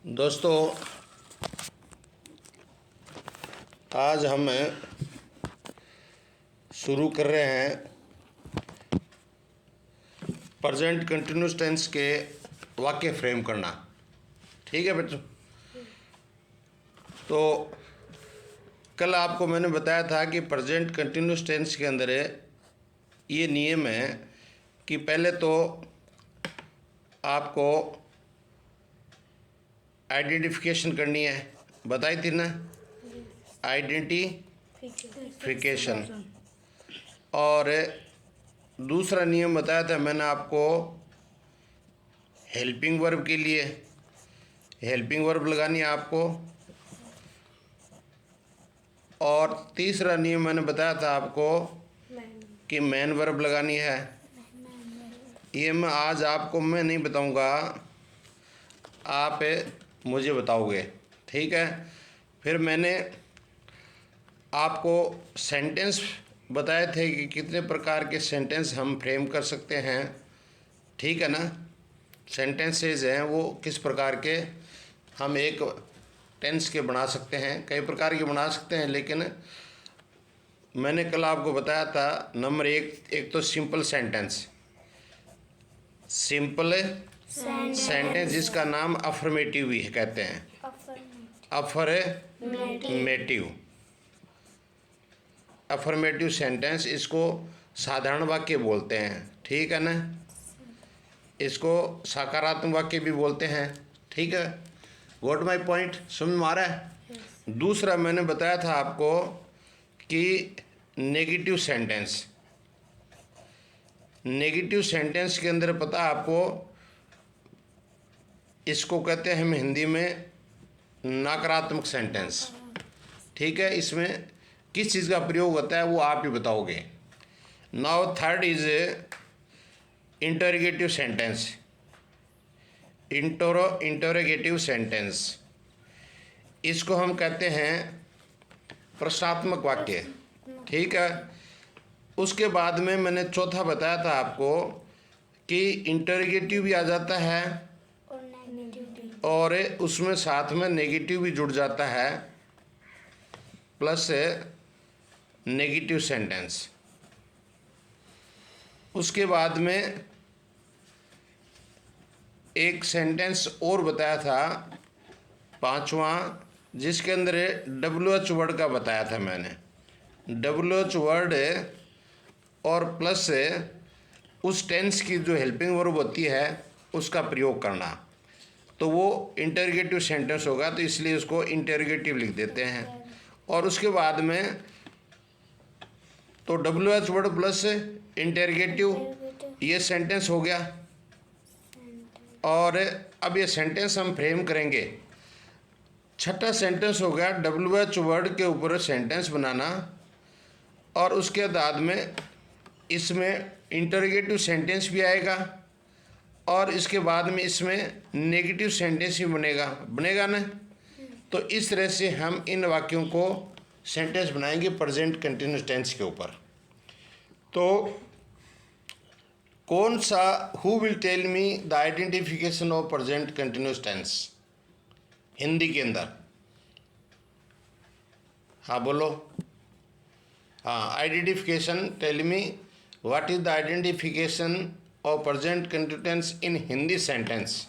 दोस्तों, आज हम शुरू कर रहे हैं प्रेजेंट कंटिन्यूस टेंस के वाक्य फ्रेम करना। ठीक है बच्चों। तो कल आपको मैंने बताया था कि प्रेजेंट कंटिन्यूस टेंस के अंदर ये नियम है कि पहले तो आपको आइडेंटिफिकेशन करनी है, बताई थी ना, आइडेंटिफिकेशन। और दूसरा नियम बताया था मैंने आपको हेल्पिंग वर्ब के लिए, हेल्पिंग वर्ब लगानी है आपको। और तीसरा नियम मैंने बताया था आपको कि मेन वर्ब लगानी है। ये मैं आज आपको मैं नहीं बताऊंगा, आप मुझे बताओगे। ठीक है। फिर मैंने आपको सेंटेंस बताए थे कि कितने प्रकार के सेंटेंस हम फ्रेम कर सकते हैं। ठीक है ना। सेंटेंसेस हैं वो किस प्रकार के हम एक टेंस के बना सकते हैं, कई प्रकार के बना सकते हैं। लेकिन मैंने कल आपको बताया था नंबर एक तो सिंपल सेंटेंस, सिंपल सेंटेंस जिसका नाम अफर्मेटिव भी कहते हैं, अफर्मेटिव। अफर्मेटिव सेंटेंस, इसको साधारण वाक्य बोलते हैं। ठीक है ना। इसको सकारात्मक वाक्य भी बोलते हैं। ठीक है। गॉट माय पॉइंट, समझ में आ रहा है। दूसरा मैंने बताया था आपको कि नेगेटिव सेंटेंस, नेगेटिव सेंटेंस के अंदर पता है आपको, इसको कहते हैं हम हिंदी में नकारात्मक सेंटेंस। ठीक है। इसमें किस चीज़ का प्रयोग होता है वो आप ही बताओगे। Now third is interrogative sentence, interrogative sentence, इसको हम कहते हैं प्रश्नात्मक वाक्य। ठीक है। उसके बाद में मैंने चौथा बताया था आपको कि इंटरोगेटिव भी आ जाता है और उसमें साथ में नेगेटिव भी जुड़ जाता है, प्लस नेगेटिव सेंटेंस। उसके बाद में एक सेंटेंस और बताया था पांचवा, जिसके अंदर WH वर्ड का बताया था मैंने। WH वर्ड और प्लस उस टेंस की जो हेल्पिंग वर्ब होती है उसका प्रयोग करना, तो वो इंटरोगेटिव सेंटेंस होगा, तो इसलिए उसको इंटरोगेटिव लिख देते हैं। और उसके बाद में तो WH वर्ड प्लस इंटरोगेटिव, ये सेंटेंस हो गया। और अब ये सेंटेंस हम फ्रेम करेंगे। छठा सेंटेंस हो गया WH वर्ड के ऊपर सेंटेंस बनाना, और उसके बाद में इसमें इंटरोगेटिव सेंटेंस भी आएगा और इसके बाद में इसमें नेगेटिव सेंटेंस भी बनेगा ना। तो इस तरह से हम इन वाक्यों को सेंटेंस बनाएंगे प्रेजेंट कंटिन्यूस टेंस के ऊपर। तो कौन सा, who will tell me the identification of present continuous tense Hindi के अंदर? हाँ बोलो। हाँ, identification, tell me what is the identification of present continuous tense in Hindi sentence.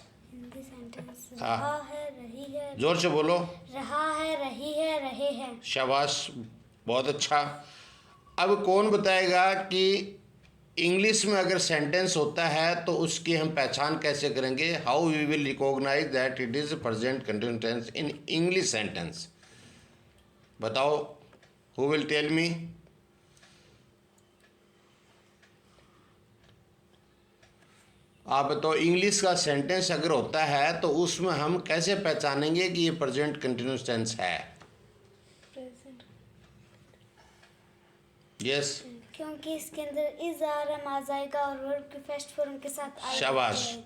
हाँ, रहा है, रही है, जोर से बोलो। रहा है, रही है, रहे हैं। शाबाश, बहुत अच्छा। अब कौन बताएगा कि इंग्लिश में अगर सेंटेंस होता है तो उसकी हम पहचान कैसे करेंगे? How we will recognise that it is present continuous tense in English sentence? बताओ, हु विल टेल मी? आप बताओ, इंग्लिश का सेंटेंस अगर होता है तो उसमें हम कैसे पहचानेंगे कि ये प्रेजेंट कंटिन्यूस टेंस है? यस, क्योंकि इसके अंदर इज आ जाएगा और वर्ब के फर्स्ट फॉर्म के साथ आएगा। शाबाश।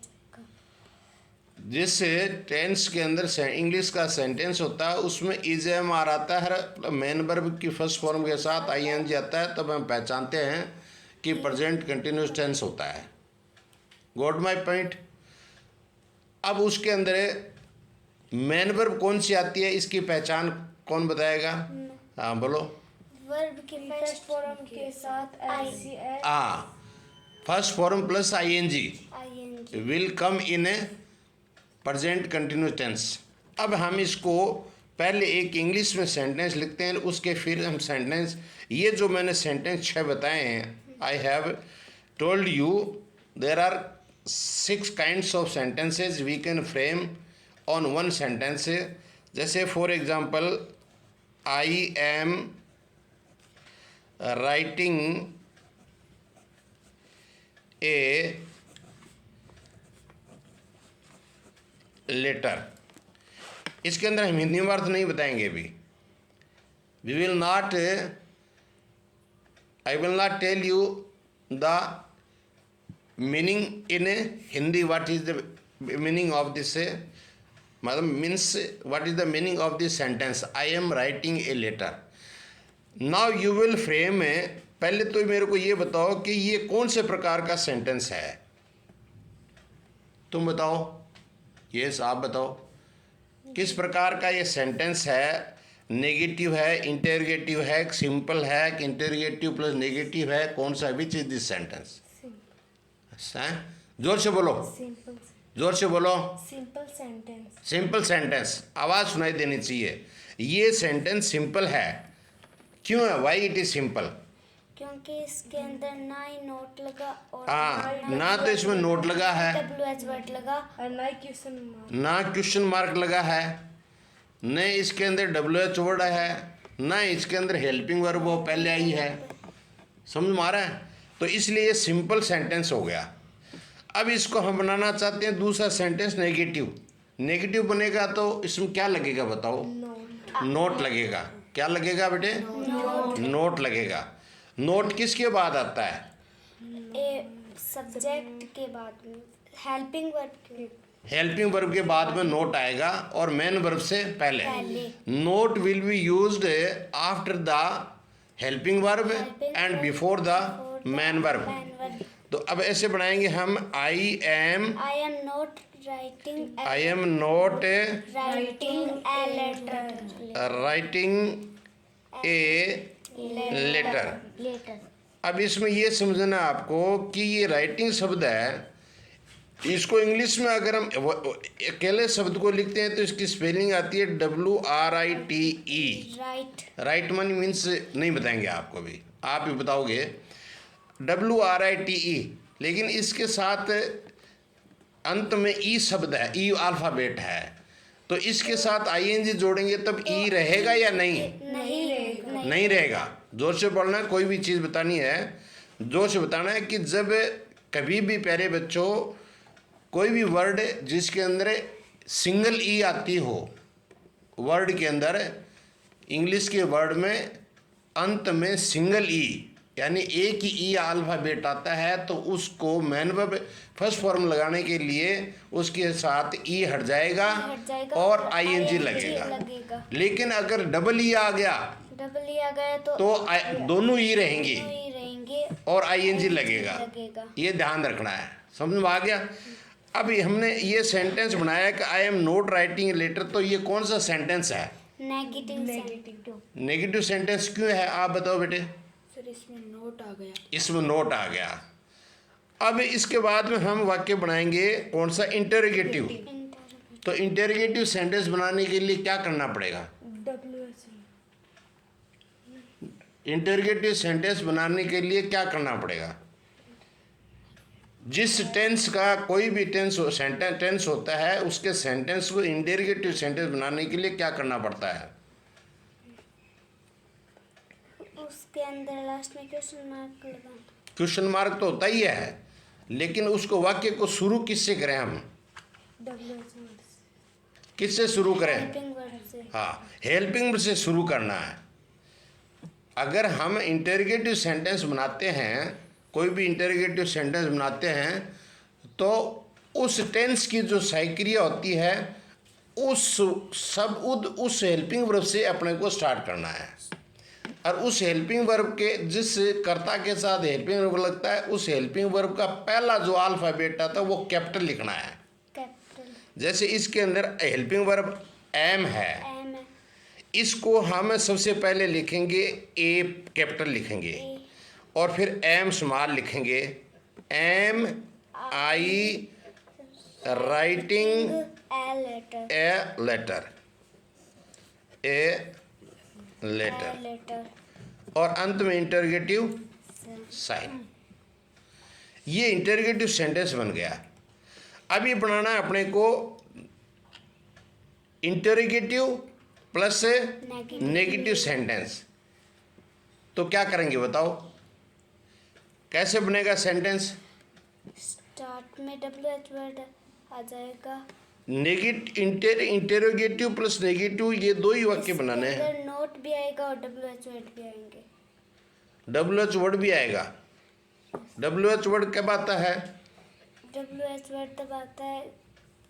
जिस टेंस के अंदर इंग्लिश का सेंटेंस होता है उसमें इज एम आर आता है, मेन वर्ब की फर्स्ट फॉर्म के साथ ING आता है, तब हम पहचानते हैं कि प्रेजेंट कंटिन्यूस टेंस होता है। Got my point. अब उसके अंदर मेन वर्ब कौन सी आती है, इसकी पहचान कौन बताएगा? हाँ बोलो। वर्ब के फर्स्ट फॉर्म के साथ ऐसी हाँ, first form plus ING ING. Will come in a present continuous tense. अब हम इसको पहले एक इंग्लिश में सेंटेंस लिखते हैं, उसके फिर हम सेंटेंस, ये जो मैंने सेंटेंस 6 बताए हैं, I have told you there are 6 kinds of sentences we can frame on one sentence. जैसे for example, I am writing a letter. इसके अंदर हम हिंदी में अर्थ नहीं बताएंगे अभी। We will not, I will not tell you the meaning in Hindi, what is the meaning of this, मतलब means what is the meaning of this sentence, I am writing a letter. Now you will frame, पहले तो मेरे को ये बताओ कि ये कौन से प्रकार का सेंटेंस है, तुम बताओ। यस, आप बताओ किस प्रकार का ये सेंटेंस है। नेगेटिव है, इंटरोगेटिव है, सिंपल है कि इंटरोगेटिव प्लस नेगेटिव है, कौन सा, विच इज दिस सेंटेंस? जोर से बोलो, सिंपल जोर से बोलो। Simple sentence. सिंपल सेंटेंस, आवाज़ सुनाई देनी चाहिए। ये सेंटेंस सिंपल है, क्यों है? Why it is simple? क्योंकि इसके अंदर ना ही नोट लगा और हाँ, ना तो इसमें नोट लगा है, WH वर्ड लगा, और ना क्वेश्चन मार्क। ना क्वेश्चन मार्क लगा है, न इसके अंदर WH वर्ड है, ना इसके अंदर हेल्पिंग वर्ब वो पहले आई है। समझ में आ रहा है? तो इसलिए ये सिंपल सेंटेंस हो गया। अब इसको हम बनाना चाहते हैं दूसरा सेंटेंस नेगेटिव। नेगेटिव बनेगा तो इसमें क्या लगेगा बताओ? नोट लगेगा। क्या लगेगा बेटे? नोट लगेगा। नोट किसके बाद आता है? ए सब्जेक्ट के बाद में, हेल्पिंग वर्ब के हेल्पिंग वर्ब के बाद में नोट आएगा और मेन वर्ब से पहले। Not will be used after the helping verb and before the main verb. तो अब ऐसे बनाएंगे हम, I am not writing a letter, writing a letter. अब इसमें ये समझना आपको कि ये राइटिंग शब्द है, इसको इंग्लिश में अगर हम अकेले शब्द को लिखते हैं तो इसकी स्पेलिंग आती है WRITE। राइट मनी मीन्स नहीं बताएंगे आपको भी, आप ही बताओगे WRITE, लेकिन इसके साथ अंत में ई शब्द है, ई अल्फ़ाबेट है, तो इसके साथ ING जोड़ेंगे तब ई रहेगा या नहीं? नहीं रहेगा। जोर से बोलना है, कोई भी चीज़ बतानी है जोर से बताना है कि जब कभी भी प्यारे बच्चों कोई भी वर्ड जिसके अंदर सिंगल ई आती हो, वर्ड के अंदर, इंग्लिश के वर्ड में अंत में सिंगल ई यानी एक ही ई अल्फ़ाबेट आता है, तो उसको मेन वर्ब फर्स्ट फॉर्म लगाने के लिए उसके साथ ई हट जाएगा और ING लगेगा। लेकिन अगर डबल ई आ गया तो दोनों ई रहेंगी और ING लगेगा। ये ध्यान रखना है। समझ में आ गया? अभी हमने ये सेंटेंस बनाया कि I am not writing letter, तो ये कौन सा सेंटेंस है? नेगेटिव सेंटेंस क्यों है, आप बताओ बेटे? सर इसमें नोट आ गया। इसमें नोट आ गया। अब इसके बाद में हम वाक्य बनाएंगे कौन सा? इंटरोगेटिव। तो इंटरोगेटिव सेंटेंस बनाने के लिए क्या करना पड़ेगा? इंटरोगेटिव सेंटेंस बनाने के लिए क्या करना पड़ेगा? जिस टेंस का कोई भी टेंस होता है, उसके सेंटेंस को इंटरोगेटिव सेंटेंस बनाने के लिए क्या करना पड़ता है? उसके अंदर लास्ट में क्वेश्चन मार्क लगाना। क्वेश्चन मार्क तो होता ही है, लेकिन उसको वाक्य को शुरू किससे करें हम? किससे शुरू करें? हेल्पिंग वर्ब से। हाँ, हेल्पिंग वर्ब से शुरू करना है। अगर हम इंटरोगेटिव सेंटेंस बनाते हैं, कोई भी इंटरोगेटिव सेंटेंस बनाते हैं, तो उस टेंस की जो साइक्रिया होती है उस हेल्पिंग वर्ब से अपने को स्टार्ट करना है। और उस हेल्पिंग वर्ब के जिस कर्ता के साथ हेल्पिंग वर्ब लगता है, उस हेल्पिंग वर्ब का पहला जो अल्फ़ाबेट आता है वो कैपिटल लिखना है। जैसे इसके अंदर हेल्पिंग वर्ब एम है, एम है, इसको हम सबसे पहले लिखेंगे ए कैपिटल लिखेंगे ए और फिर एम स्मॉल लिखेंगे, am I writing a letter, a letter, a letter letter, और अंत में इंटरगेटिव साइन। ये इंटरगेटिव सेंटेंस बन गया। अब ये बनाना है अपने को इंटरगेटिव प्लस नेगेटिव सेंटेंस। तो क्या करेंगे बताओ, कैसे बनेगा सेंटेंस? स्टार्ट में WH वर्ड आ जाएगा, इंटरगेटिव प्लस नेगेटिव, ये दो ही वाक्य बनाने हैं। इधर नोट भी आएगा और WH वर्ड भी आएंगे। WH वर्ड भी आएगा। WH वर्ड कब आता है? WH वर्ड तब आता है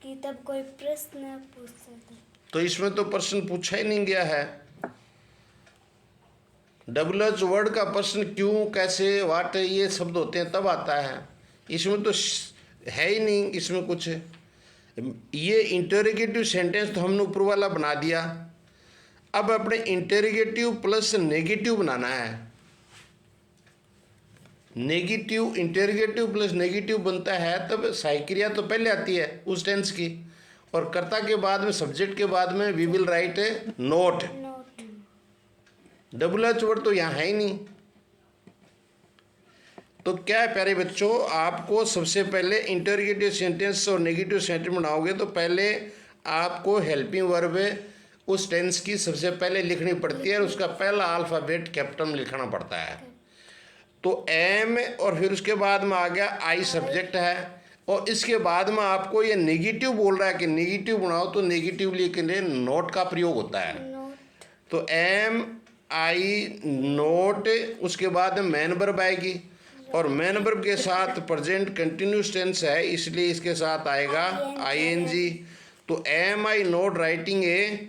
कि तब कोई प्रश्न पूछ सकता है। तो इसमें तो प्रश्न पूछा ही नहीं गया है। WH वर्ड का प्रश्न क्यों, कैसे, वाट, ये शब्द होते हैं तब आता है। इसमें तो है ही नहीं इसमें कुछ। ये इंटरोगेटिव सेंटेंस तो हमने ऊपर वाला बना दिया। अब अपने इंटरोगेटिव प्लस नेगेटिव बनाना है। नेगेटिव, इंटरोगेटिव प्लस नेगेटिव बनता है तब सहायक क्रिया तो पहले आती है उस टेंस की, और कर्ता के बाद में, सब्जेक्ट के बाद में we will write not. Not WH word तो यहाँ है ही नहीं। तो क्या है प्यारे बच्चों, आपको सबसे पहले इंटरोगेटिव सेंटेंस और नेगेटिव सेंटेंस बनाओगे तो पहले आपको हेल्पिंग वर्ब उस टेंस की सबसे पहले लिखनी पड़ती है और उसका पहला अल्फ़ाबेट कैपिटल में लिखना पड़ता है। तो एम और फिर उसके बाद में आ गया आई सब्जेक्ट है, और इसके बाद में आपको ये नेगेटिव बोल रहा है कि नेगेटिव बनाओ, तो नेगेटिव लिखने के लिए नोट का प्रयोग होता है। नोट तो एम आई नोट, उसके बाद मैन वर्ब आएगी और मैन वर्ब के साथ प्रेजेंट कंटिन्यूस टेंस है इसलिए इसके साथ आएगा ING। तो am I not writing a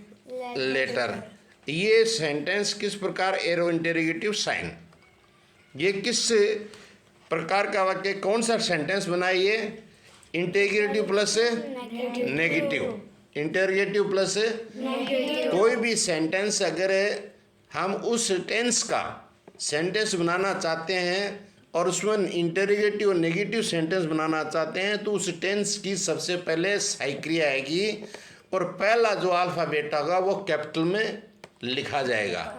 letter. ये सेंटेंस किस प्रकार, एरो इंटरोगेटिव साइन। ये किस प्रकार का वाक्य, कौन सा सेंटेंस बना है ये? Interrogative plus negative, interrogative plus कोई भी सेंटेंस अगर हम उस टेंस का सेंटेंस बनाना चाहते हैं और उसमें इंटरोगेटिव और नेगेटिव सेंटेंस बनाना चाहते हैं तो उस टेंस की सबसे पहले सहायक क्रिया आएगी और पहला जो अल्फ़ाबेट होगा वो कैपिटल में लिखा जाएगा।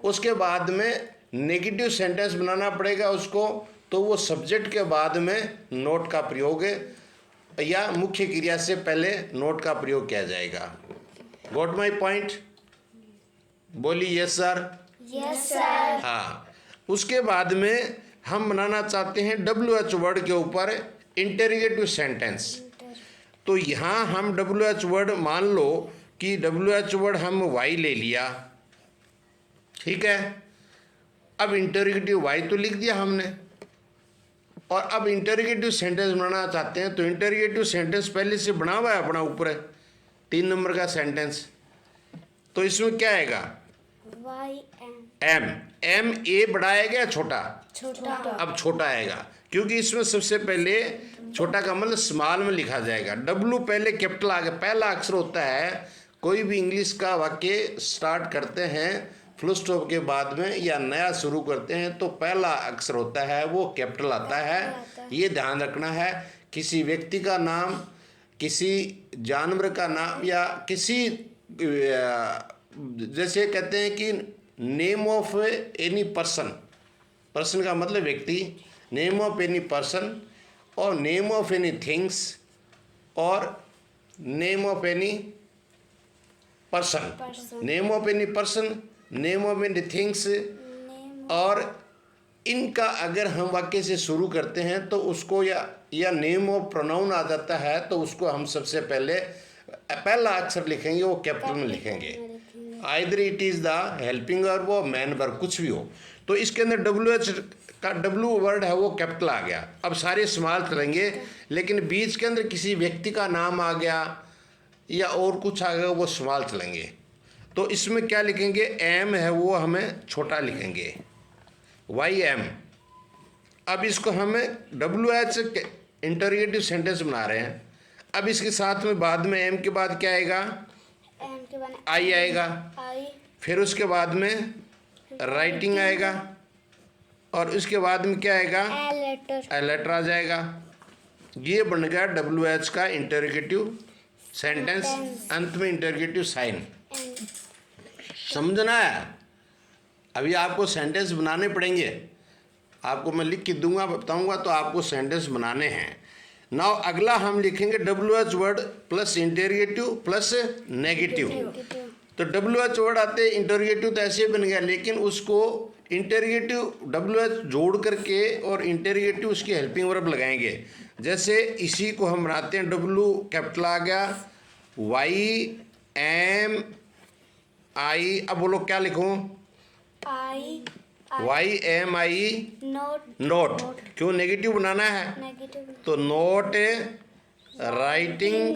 उसके बाद में नेगेटिव सेंटेंस बनाना पड़ेगा उसको, तो वो सब्जेक्ट के बाद में नोट का प्रयोग या मुख्य क्रिया से पहले नोट का प्रयोग किया जाएगा। Got my point? बोली यस सर। Yes sir. हाँ, उसके बाद में हम बनाना चाहते हैं WH वर्ड के ऊपर इंटरोगेटिव सेंटेंस। तो यहाँ हम WH वर्ड, मान लो कि WH वर्ड हम वाई ले लिया, ठीक है। अब इंटरोगेटिव वाई तो लिख दिया हमने, और अब इंटरोगेटिव सेंटेंस बनाना चाहते हैं तो इंटरोगेटिव सेंटेंस पहले से बना हुआ है अपना ऊपर 3 नंबर का सेंटेंस। तो इसमें क्या आएगा? एम एम ए बड़ा आएगा या छोटा? छोटा। अब छोटा आएगा क्योंकि इसमें सबसे पहले छोटा का मतलब स्मॉल में लिखा जाएगा। W पहले कैपिटल आ गया, पहला अक्षर होता है। कोई भी इंग्लिश का वाक्य स्टार्ट करते हैं फुल स्टॉप के बाद में या नया शुरू करते हैं तो पहला अक्षर होता है वो कैपिटल आता है। ये ध्यान रखना है। किसी व्यक्ति का नाम, किसी जानवर का नाम या किसी, जैसे कहते हैं कि name of any person, person का मतलब व्यक्ति, नेम ऑफ एनी पर्सन और नेम ऑफ एनी थिंग्स और name of any person, name of any person, name of any things, और इनका अगर हम वाक्य से शुरू करते हैं तो उसको या नेम ऑफ प्रोनाउन आ जाता है तो उसको हम सबसे पहले पहला अक्षर लिखेंगे वो कैपिटल में लिखेंगे। Either it is the helping verb वो मैन वर्ब कुछ भी हो। तो इसके अंदर WH का W वर्ड है वो कैपिटल आ गया। अब सारे स्मॉल चलेंगे, लेकिन बीच के अंदर किसी व्यक्ति का नाम आ गया या और कुछ आ गया वो स्मॉल चलेंगे। तो इसमें क्या लिखेंगे? एम है वो हमें छोटा लिखेंगे, YM। अब इसको हमें WH इंटरोगेटिव सेंटेंस बना रहे हैं। अब इसके साथ में बाद में एम के बाद क्या आएगा? एम के बाद आई आएगा। आई, फिर उसके बाद में राइटिंग आएगा और उसके बाद में क्या आएगा? ए लेटर। ए लेटर आ जाएगा। ये बन गया WH का इंटरोगेटिव सेंटेंस, अंत में इंटरोगेटिव साइन। समझना है? अभी आपको सेंटेंस बनाने पड़ेंगे, आपको मैं लिख के दूंगा, बताऊंगा, तो आपको सेंटेंस बनाने हैं। नाउ अगला हम लिखेंगे WH word plus interrogative plus negative. तो WH वर्ड आते इंटरोगेटिव तो ऐसे बन गया, लेकिन उसको इंटरोगेटिव WH जोड़ करके और इंटरोगेटिव उसकी हेल्पिंग वर्ब लगाएंगे। जैसे इसी को हम बनाते हैं, W कैपिटल आ गया, YMI। अब बोलो क्या लिखूं? I, YMI not, not. क्यों नेगेटिव बनाना है? नेगेटिव, तो not writing a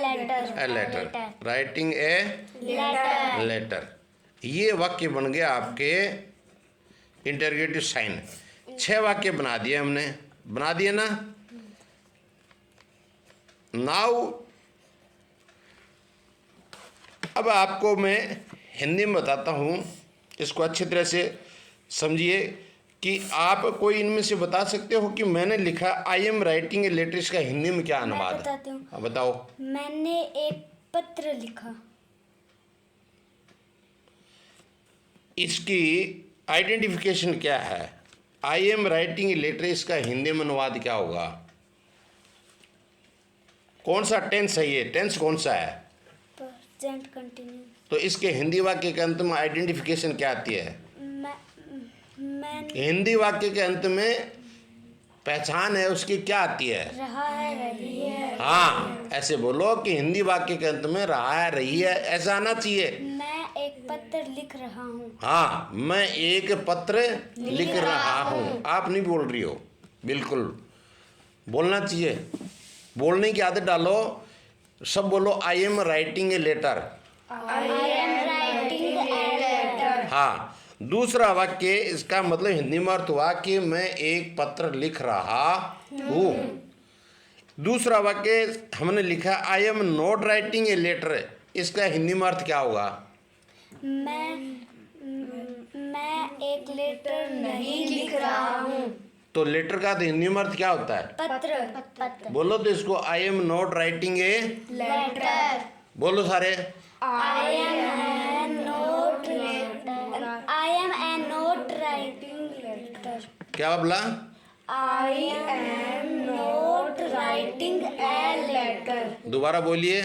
letter, a letter, writing a letter. Letter. ये वाक्य बन गया आपके इंटरोगेटिव साइन। 6 वाक्य बना दिए हमने, बना दिए ना? नाउ अब आपको मैं हिंदी में बताता हूँ, इसको अच्छी तरह से समझिए कि आप कोई इनमें से बता सकते हो कि मैंने लिखा I am writing a letter, इसका हिंदी में क्या अनुवाद है? बताती हूँ। हाँ, बताओ। मैंने एक पत्र लिखा। इसकी आइडेंटिफिकेशन क्या है? I am writing a letter, इसका हिंदी में अनुवाद क्या होगा? कौन सा टेंस है ये? टेंस कौन सा है? Present continue. तो इसके हिंदी वाक्य के अंत में आइडेंटिफिकेशन क्या आती है? मैं हिंदी वाक्य के अंत में पहचान है उसकी क्या आती है? रहा है, रही है। हाँ, ऐसे बोलो कि हिंदी वाक्य के अंत में रहा है, रही है, ऐसा आना चाहिए। मैं एक पत्र लिख रहा हूँ। हाँ, मैं एक पत्र लिख रहा हूँ। आप नहीं बोल रही हो, बिल्कुल बोलना चाहिए। बोलने की आदत डालो, सब बोलो I am writing a letter. I am writing a letter. हाँ, दूसरा वाक्य इसका मतलब हिंदी में अर्थ हुआ कि मैं एक पत्र लिख रहा हूँ। दूसरा वाक्य हमने लिखा I am not writing a letter, इसका हिंदी में अर्थ क्या होगा? मैं एक लेटर नहीं लिख रहा हूँ। तो लेटर का तो हिंदी में अर्थ क्या होता है? पत्र। बोलो तो इसको I am not writing a letter. बोलो सारे। I am not writing letter. क्या बोला? I am not writing a letter. दोबारा बोलिए।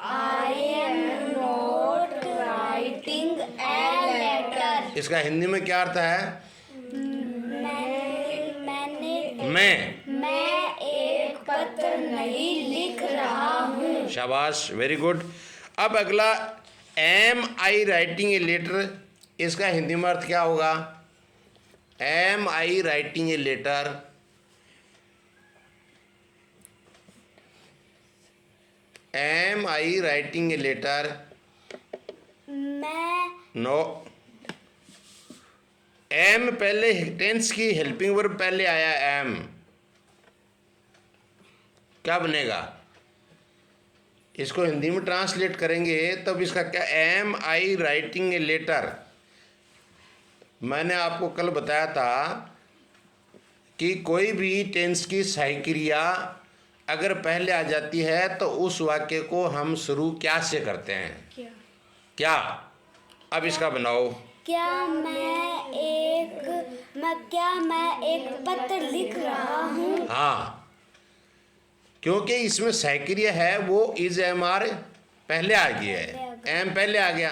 I am not writing a letter. इसका हिंदी में क्या अर्थ है? मैं एक पत्र नहीं लिख रहा हूँ। शाबाश, वेरी गुड। अब अगला am I writing a letter, इसका हिंदी में अर्थ क्या होगा? Am I writing a letter. Am I writing a letter. मैं नो, एम पहले टेंस की हेल्पिंग वर्ब पहले आया एम, क्या बनेगा? इसको हिंदी में ट्रांसलेट करेंगे तब इसका क्या? Am I writing a letter. मैंने आपको कल बताया था कि कोई भी टेंस की सही क्रिया अगर पहले आ जाती है तो उस वाक्य को हम शुरू क्या से करते हैं? क्या? अब इसका बनाओ। क्या मैं एक पत्र लिख रहा हूँ। हाँ, क्योंकि इसमें सहक्रिया है वो इज एम आर पहले आ गया है, एम पहले आ गया।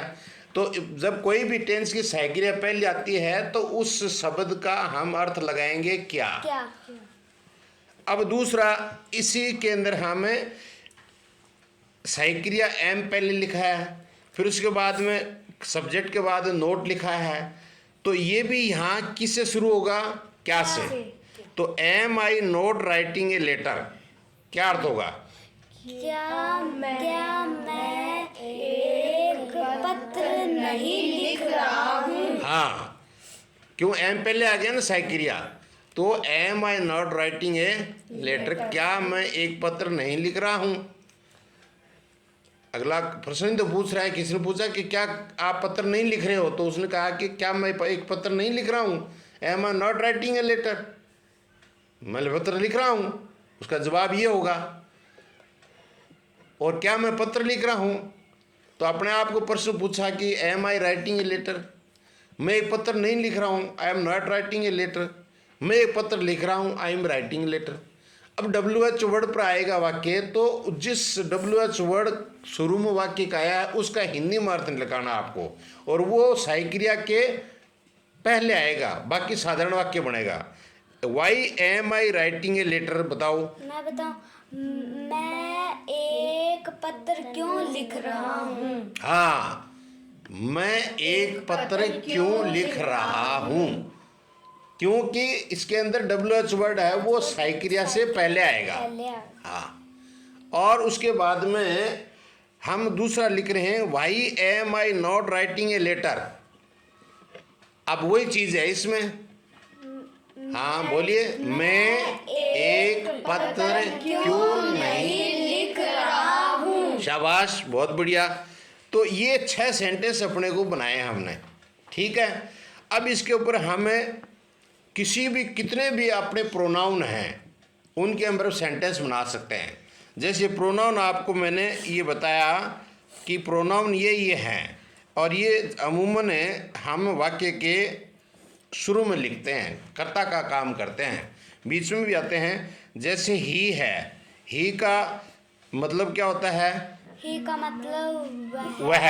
तो जब कोई भी टेंस की सहक्रिया पहले आती है तो उस शब्द का हम अर्थ लगाएंगे क्या। अब दूसरा, इसी के अंदर हमें सहक्रिया एम पहले लिखा है, फिर उसके बाद में सब्जेक्ट के बाद नोट लिखा है, तो ये भी यहाँ किससे शुरू होगा? क्या से। तो am I not writing a letter, क्या अर्थ होगा? क्या मैं एक पत्र नहीं लिख रहा हूँ। हाँ, क्यों? एम पहले आ गया ना सहक्रिया, तो am I not writing a letter, क्या मैं एक पत्र नहीं लिख रहा हूँ। अगला प्रश्न तो पूछ रहा है, किसी ने पूछा कि क्या आप पत्र नहीं लिख रहे हो, तो उसने कहा कि क्या मैं एक पत्र नहीं लिख रहा हूँ, am I not writing a letter, मैं पत्र लिख रहा हूँ। उसका जवाब ये होगा। और क्या मैं पत्र लिख रहा हूँ, तो अपने आप को प्रश्न पूछा कि am I writing a letter, मैं एक पत्र नहीं लिख रहा हूँ, I am not writing a letter, मैं एक पत्र लिख रहा हूँ, I am writing a letter. अब WH वर्ड पर आएगा वाक्य, तो जिस WH वर्ड शुरू में वाक्य का आया है उसका हिंदी में अर्थ निकालना आपको, और वो सहायक क्रिया के पहले आएगा, बाकी साधारण वाक्य बनेगा। Why am I writing a letter, बताओ। मैं बताऊं, मैं एक पत्र क्यों लिख रहा हूँ। हाँ, मैं एक पत्र क्यों लिख रहा हूँ, क्योंकि इसके अंदर WH वर्ड है वो सहायक क्रिया से पहले आएगा। हाँ, और उसके बाद में हम दूसरा लिख रहे हैं, why am I not writing a letter. अब वही चीज है इसमें। हाँ बोलिए, मैं एक पत्र क्यों नहीं लिख रहा हूँ। शाबाश, बहुत बढ़िया। तो ये 6 सेंटेंस अपने को बनाए हैं हमने, ठीक है। अब इसके ऊपर हमें किसी भी कितने भी अपने प्रोनाउन हैं उनके हम सेंटेंस बना सकते हैं। जैसे प्रोनाउन आपको मैंने ये बताया कि प्रोनाउन ये हैं, और ये अमूमन हम वाक्य के शुरू में लिखते हैं, कर्ता का काम करते हैं, बीच में भी आते हैं। जैसे ही है, ही का मतलब क्या होता है, ही का मतलब वह,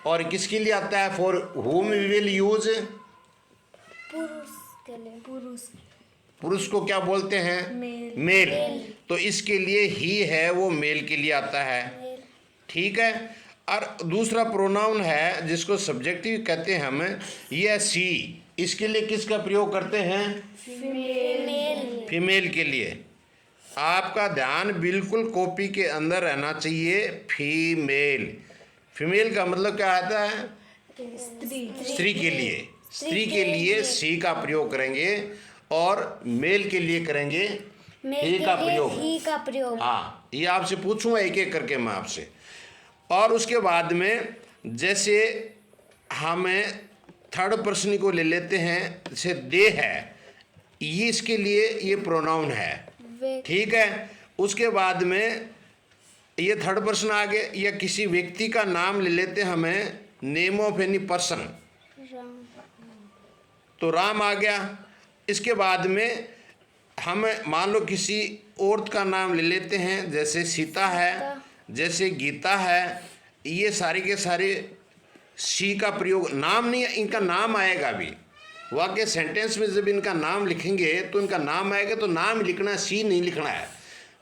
और किसके लिए आता है, for whom we will use, पुरुष के लिए। पुरुष को क्या बोलते हैं, मेल। तो इसके लिए ही है वो मेल के लिए आता है, ठीक है। और दूसरा प्रोनाउन है जिसको सब्जेक्टिव कहते हैं हम, ये सी, इसके लिए किसका प्रयोग करते हैं, फीमेल के लिए। आपका ध्यान बिल्कुल कॉपी के अंदर रहना चाहिए। फीमेल, फीमेल का मतलब क्या आता है, स्त्री के लिए। स्त्री के लिए सी का प्रयोग करेंगे, और मेल के लिए करेंगे ही का प्रयोग। ही का प्रयोग। हाँ, ये आपसे पूछूंगा एक एक करके मैं आपसे। और उसके बाद में जैसे हमें थर्ड पर्सन को ले लेते हैं, जैसे दे है, ये इसके लिए ये प्रोनाउन है, ठीक है। उसके बाद में ये थर्ड पर्सन आ गए, या किसी व्यक्ति का नाम ले लेते हैं हमें, नेम ऑफ एनी पर्सन, तो राम आ गया। इसके बाद में हम मान लो किसी औरत का नाम ले लेते हैं, जैसे सीता है, जैसे गीता है, ये सारे के सारे सी का प्रयोग, नाम नहीं, इनका नाम आएगा भी वाक्य सेंटेंस में। जब इनका नाम लिखेंगे तो इनका नाम आएगा, तो नाम लिखना है, सी नहीं लिखना है।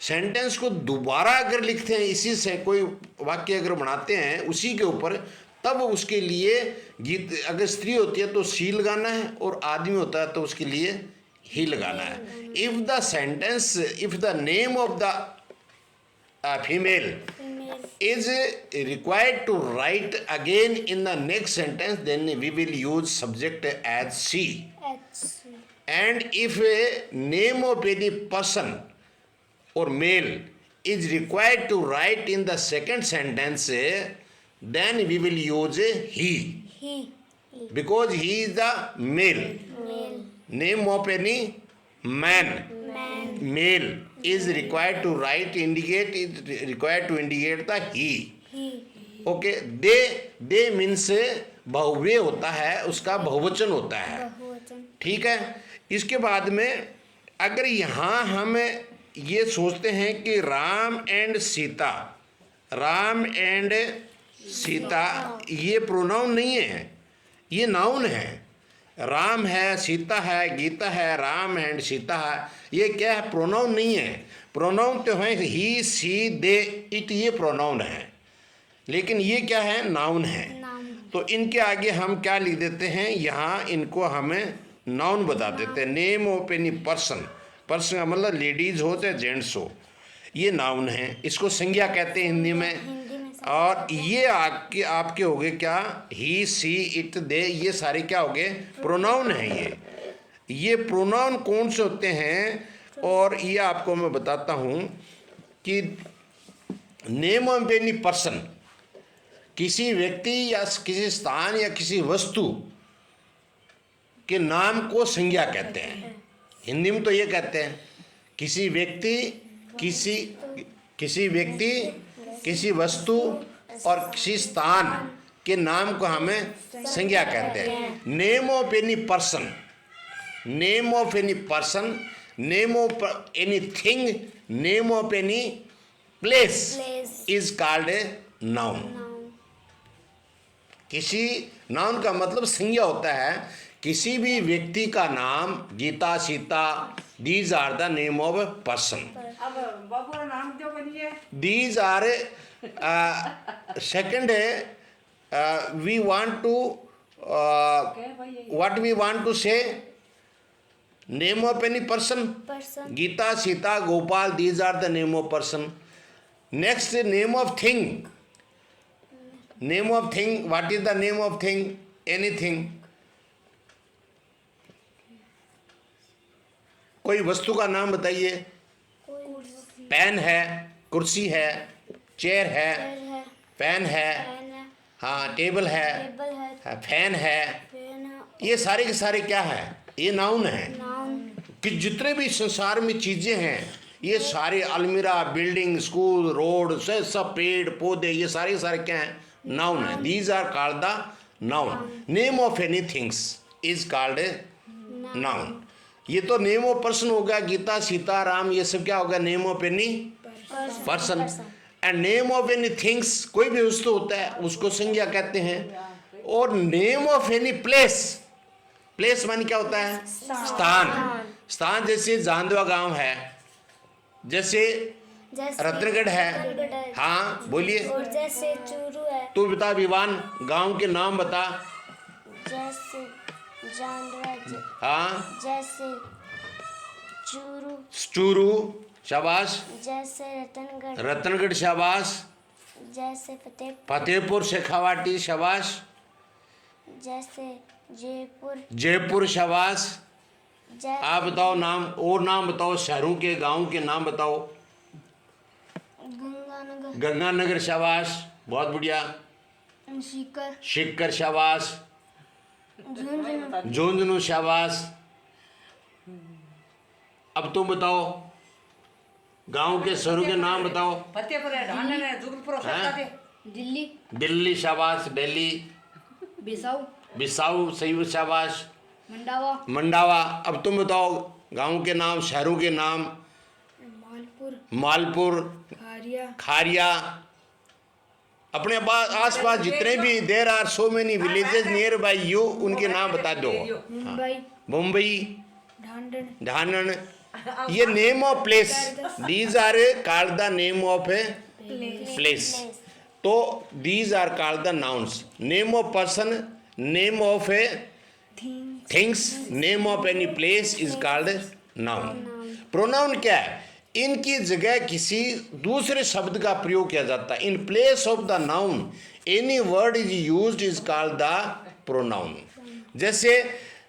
सेंटेंस को दोबारा अगर लिखते हैं, इसी से कोई वाक्य अगर बनाते हैं उसी के ऊपर, तब उसके लिए गीत, अगर स्त्री होती है तो सी लगाना है, और आदमी होता है तो उसके लिए ही लगाना है। If the sentence, if the name of the female is required to write again in the next sentence, then we will use subject as she. And if a name of any person or male is required to write in the second sentence, then we will use he, because he is the male. Name of any man, male is required to write, indicate, is required to indicate the he. Okay, they means बहुव्य होता है, उसका बहुवचन होता है, ठीक है। इसके बाद में अगर यहाँ हम ये सोचते हैं कि राम एंड सीता, राम एंड सीता, ये प्रोनाउन नहीं है, ये नाउन है। राम है, सीता है, गीता है, राम एंड सीता है, ये क्या है, प्रोनाउन नहीं है। प्रोनाउन तो है ही, सी, दे, इट, ये प्रोनाउन है, लेकिन ये क्या है, नाउन है। तो इनके आगे हम क्या लिख देते हैं, यहाँ इनको हमें नाउन बता देते हैं। Name of any person, person का मतलब लेडीज हो चाहे जेंट्स हो, ये नाउन है, इसको संज्ञा कहते हैं हिंदी में। और ये आपके हो गए क्या, ही, सी, इट, दे, ये सारे क्या हो गए, प्रोनाउन है। ये प्रोनाउन कौन से होते हैं, और ये आपको मैं बताता हूँ कि नेम ऑफ एनी पर्सन, किसी व्यक्ति या किसी स्थान या किसी वस्तु के नाम को संज्ञा कहते हैं। हिंदी में तो ये कहते हैं किसी व्यक्ति किसी वस्तु और किसी स्थान के नाम को हमें संज्ञा कहते हैं। Name of any person, name of any person, name of any thing, name of any place is called a noun. किसी नाउन का मतलब संज्ञा होता है। किसी भी व्यक्ति का नाम, Gita, Sita, these are the name of a person. अब बाबू का नाम क्यों बनिए? These are second we want to what we want to say, name of any person. Gita, Sita, Gopal, these are the name of person. Next, name of thing. Name of thing, what is the name of thing? Anything. कोई वस्तु का नाम बताइए। Pen है, कुर्सी है, chair है, pen है, हाँ टेबल है, फैन है, ये सारे के सारे क्या है? ये नाउन है। कि जितने भी संसार में चीजें हैं, ये सारे अलमीरा, बिल्डिंग, स्कूल, रोड, सब पेड़ पौधे, ये सारे के सारे क्या हैं? नाउन है। These are called the noun. Name of any things is called a noun. ये तो नेम ऑफ पर्सन हो गया। गीता, सीता, राम, ये सब क्या होगा? Name of any person. And name of any things, कोई भी वस्तु होता है उसको संज्ञा कहते हैं। और name of any place, place माने क्या होता है? स्थान। स्थान जैसे जांदवा गांव है, जैसे रत्नगढ़ है। हाँ बोलिए। और जैसे चूरू है। तू बता विवान, गांव के नाम बता। जैसे जांदवा, हाँ जैसे चूरू, चूरू, शाबाश। जैसे रतनगढ़, रतनगढ़, शाबाश। जैसे फतेहपुर, शेखावाटी, शाबाश। जैसे जयपुर, जयपुर, शाबाश। जैसे आप बताओ नाम, और नाम बताओ शहरों के, गांव के नाम बताओ। गंगानगर, गंगानगर, शाबाश, बहुत बढ़िया। सीकर, शिक्कर, शाबाश। झुंझुनू, झुंझुनू, शाबाश। अब तुम बताओ गांव के शहरों के नाम बताओ। फतेहपुर है, ढांढन है, जुगलपुर हो सकता थे। दिल्ली, दिल्ली, शाबाश। दिल्ली, बिसाऊ, बिसाऊ, सही, शाबाश। मंडावा, मंडावा। अब तुम बताओ गांव के नाम, शहरों के नाम। मालपुर, मालपुर, खारिया, खारिया। अपने आस पास जितने भी there are so many villages near by you, उनके नाम बता दो। मुंबई, मुंबई, ढांढन, ढानन। ये name of place, these are called the name of a place. तो these are called the nouns. Name of person, name of a things, name of any place is called noun. Pronoun क्या है? इनकी जगह किसी दूसरे शब्द का प्रयोग किया जाता है। In place of the noun any word is used is called the pronoun. जैसे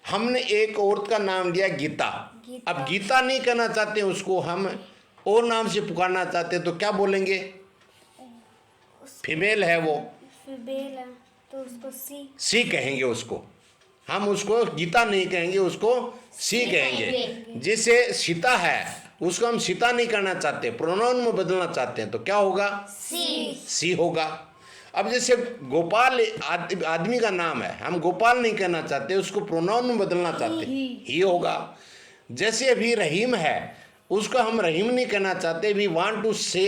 हमने एक औरत का नाम दिया गीता। अब गीता नहीं कहना चाहते, उसको हम और नाम से पुकारना चाहते हैं, तो क्या बोलेंगे? फीमेल है वो, फीमेल है तो उसको सी कहेंगे उसको। हम उसको गीता नहीं कहेंगे, उसको सी कहेंगे। जैसे सीता है, उसको हम सीता नहीं करना चाहते, प्रोनाउन में बदलना चाहते हैं, तो क्या होगा? सी होगा। अब जैसे गोपाल आदमी का नाम है, हम गोपाल नहीं कहना चाहते, उसको प्रोनाउन में बदलना चाहते, ही होगा। जैसे अभी रहीम है, उसको हम रहीम नहीं कहना चाहते, वी वांट टू से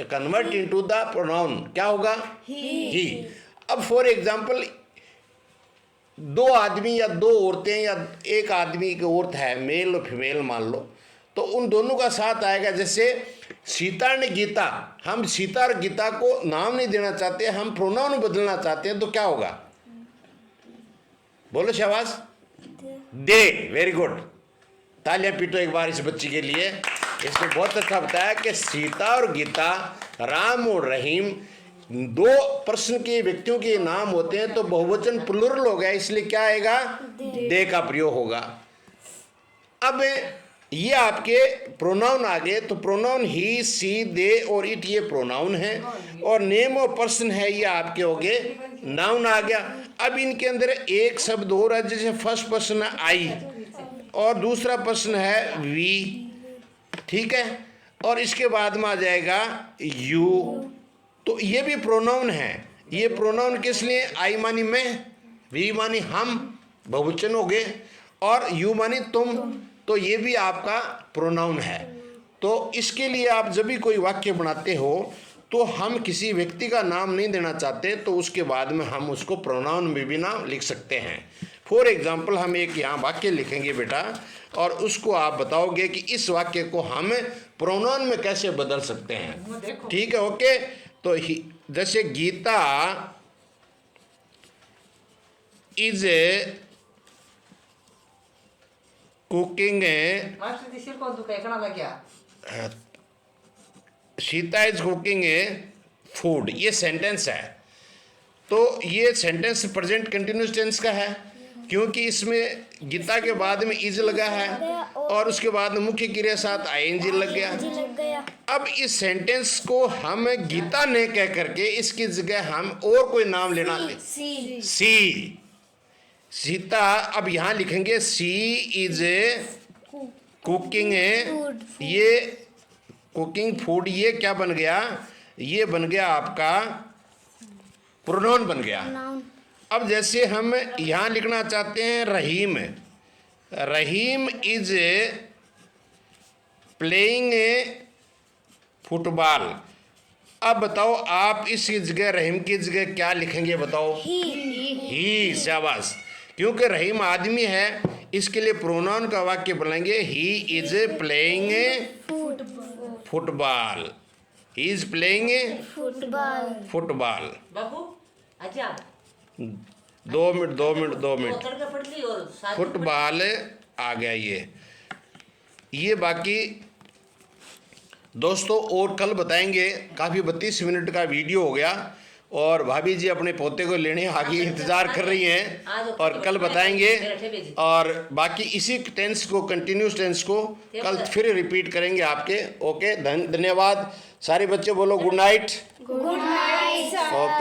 कन्वर्ट इनटू द प्रोनाउन, क्या होगा? ही। अब फॉर एग्जांपल दो आदमी या दो औरतें या एक आदमी की औरत है, मेल और फीमेल मान लो, तो उन दोनों का साथ आएगा। जैसे सीता ने गीता, हम सीता और गीता को नाम नहीं देना चाहते, हम प्रोनाउन बदलना चाहते हैं, तो क्या होगा? बोलो शाबाश। दे। वेरी गुड, तालियां पीटो एक बार इस बच्ची के लिए। इसने बहुत अच्छा बताया कि सीता और गीता, राम और रहीम, दो पर्सन के व्यक्तियों के नाम होते हैं, तो बहुवचन प्लुरल हो गया, इसलिए क्या आएगा? दे का प्रयोग होगा। अब ये आपके प्रोनाउन आ गए। तो प्रोनाउन ही, सी, दे और इट ये प्रोनाउन है, और नेम और पर्सन है ये आपके हो गए नाउन आ गया। अब इनके अंदर एक शब्द और है, जैसे फर्स्ट पर्सन है आई और दूसरा पर्सन है वी, ठीक है, और इसके बाद में आ जाएगा यू। तो ये भी प्रोनाउन है। ये प्रोनाउन किस लिए? आई मानी मैं, वी मानी हम, बहुवचन हो गए, और यू मानी तुम। तो ये भी आपका प्रोनाउन है। तो इसके लिए आप जब भी कोई वाक्य बनाते हो तो हम किसी व्यक्ति का नाम नहीं देना चाहते, तो उसके बाद में हम उसको प्रोनाउन में भी नाम लिख सकते हैं। फॉर एग्जाम्पल हम एक यहाँ वाक्य लिखेंगे बेटा, और उसको आप बताओगे कि इस वाक्य को हम प्रोनाउन में कैसे बदल सकते हैं। ठीक है, ओके। तो जैसे गीता इज कुकिंग, मास्टर जी सिर को दुखा है, कना लग गया। सीता इज कुकिंग फूड, ये सेंटेंस है। तो ये सेंटेंस प्रेजेंट कंटिन्यूस टेंस का है, क्योंकि इसमें गीता के बाद में इज लगा है और उसके बाद मुख्य क्रिया साथ आईएनजी लग गया। लग गया। अब इस सेंटेंस को हम गीता ने कह करके इसकी जगह हम और कोई नाम लेना सी सी, सीता। अब यहाँ लिखेंगे सी इज कुकिंग, ये कुकिंग फूड, ये क्या बन गया? ये बन गया आपका प्रोनाउन बन गया। नाउन। अब जैसे हम यहाँ लिखना चाहते हैं रहीम, रहीम इज प्लेइंग फुटबॉल। अब बताओ आप इस जगह रहीम की जगह क्या लिखेंगे? बताओ। ही, शाबाश। क्योंकि रहीम आदमी है, इसके लिए प्रोनाउन का वाक्य बोलेंगे he is playing football, he is playing football. बाबू अच्छा 2 मिनट उतर के पड़ ली और शादी फुटबॉल आ गया ये बाकी दोस्तों और कल बताएंगे। काफ़ी 32 मिनट का वीडियो हो गया, और भाभी जी अपने पोते को लेने आगे इंतज़ार कर रही हैं, और कल बताएंगे। और बाकी इसी टेंस को, कंटिन्यूस टेंस को कल फिर रिपीट करेंगे आपके। ओके, धन्यवाद। सारे बच्चे बोलो good night. Good night. Okay.